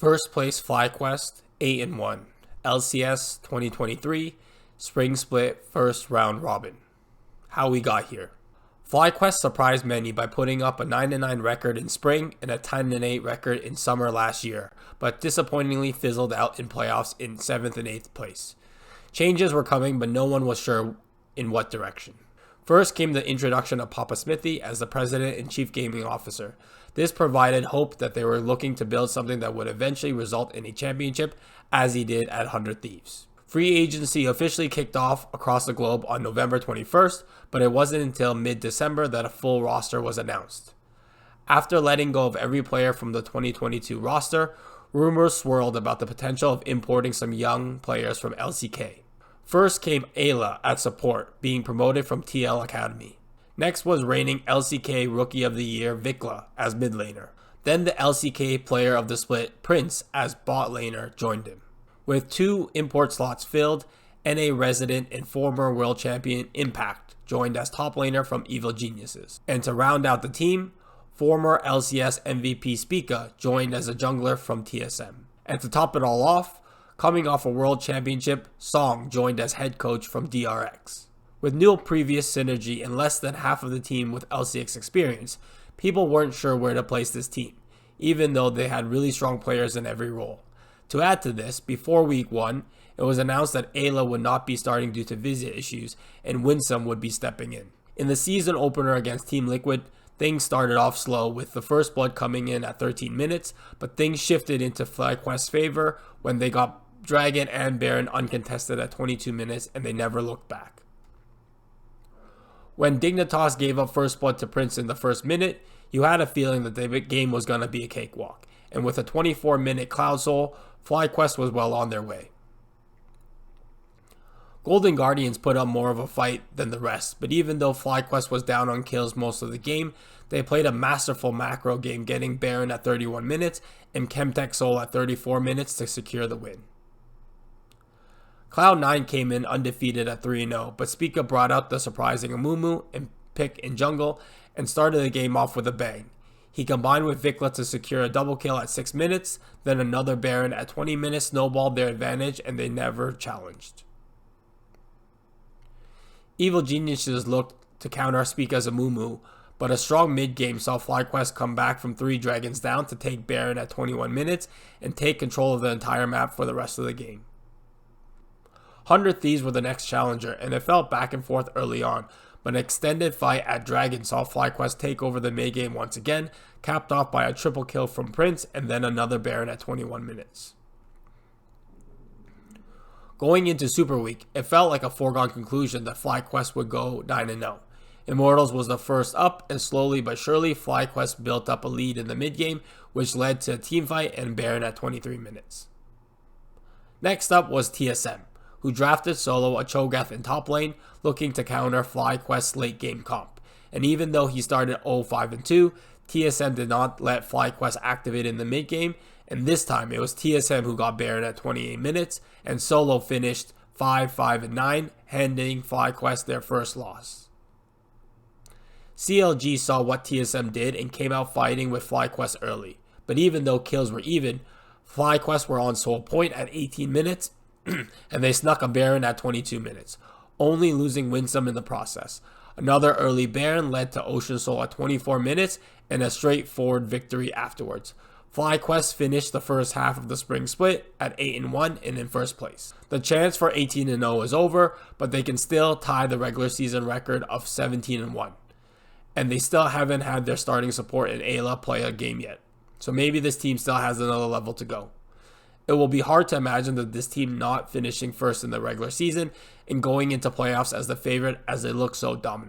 First place FlyQuest, 8-1. LCS 2023, Spring Split first round robin. How we got here. FlyQuest surprised many by putting up a 9-9 record in spring and a 10-8 record in summer last year, but disappointingly fizzled out in playoffs in 7th and 8th place. Changes were coming, but no one was sure in what direction. First came the introduction of PapaSmithy as the president and chief gaming officer. This provided hope that they were looking to build something that would eventually result in a championship, as he did at 100 Thieves. Free agency officially kicked off across the globe on November 21st, but it wasn't until mid-December that a full roster was announced. After letting go of every player from the 2022 roster, rumors swirled about the potential of importing some young players from LCK. First came Elya at support, being promoted from TL Academy. Next was reigning LCK Rookie of the Year Vicla as mid laner. Then the LCK Player of the Split Prince as bot laner joined him. With 2 import slots filled, NA resident and former world champion Impact joined as top laner from Evil Geniuses. And to round out the team, former LCS MVP Spica joined as a jungler from TSM. And to top it all off, coming off a world championship, Ssong joined as head coach from DRX. With no previous synergy and less than half of the team with LCX experience, people weren't sure where to place this team, even though they had really strong players in every role. To add to this, before week 1, it was announced that Elya would not be starting due to visa issues and Winsome would be stepping in. In the season opener against Team Liquid, things started off slow with the first blood coming in at 13 minutes, but things shifted into FlyQuest's favor when they got Dragon and Baron uncontested at 22 minutes and they never looked back. When Dignitas gave up first blood to Prince in the first minute, you had a feeling that the game was going to be a cakewalk. And with a 24-minute Cloud Soul, FlyQuest was well on their way. Golden Guardians put up more of a fight than the rest, but even though FlyQuest was down on kills most of the game, they played a masterful macro game, getting Baron at 31 minutes and Chemtech Soul at 34 minutes to secure the win. Cloud9 came in undefeated at 3-0, but Spica brought out the surprising Amumu and pick in jungle and started the game off with a bang. He combined with Vicla to secure a double kill at 6 minutes, then another Baron at 20 minutes snowballed their advantage and they never challenged. Evil Geniuses looked to counter Spica's Amumu, but a strong mid-game saw FlyQuest come back from 3 dragons down to take Baron at 21 minutes and take control of the entire map for the rest of the game. 100 Thieves were the next challenger, and it felt back and forth early on, but an extended fight at Dragon saw FlyQuest take over the mid game once again, capped off by a triple kill from Prince and then another Baron at 21 minutes. Going into Super Week, it felt like a foregone conclusion that FlyQuest would go 9-0. Immortals was the first up, and slowly but surely FlyQuest built up a lead in the mid game, which led to a teamfight and Baron at 23 minutes. Next up was TSM, who drafted solo a Cho'Gath in top lane, looking to counter FlyQuest's late game comp. And even though he started 0-5-2, TSM did not let FlyQuest activate in the mid game, and this time it was TSM who got Baron at 28 minutes, and solo finished 5-5-9, handing FlyQuest their first loss. CLG saw what TSM did and came out fighting with FlyQuest early, but even though kills were even, FlyQuest were on sole point at 18 minutes, and they snuck a Baron at 22 minutes, only losing Winsome in the process. Another early Baron led to Ocean Soul at 24 minutes and a straightforward victory afterwards. FlyQuest finished the first half of the Spring Split at 8-1 and in first place. The chance for 18-0 is over, but they can still tie the regular season record of 17-1. And they still haven't had their starting support in Elya play a game yet. So maybe this team still has another level to go. It will be hard to imagine that this team not finishing first in the regular season and going into playoffs as the favorite as they look so dominant.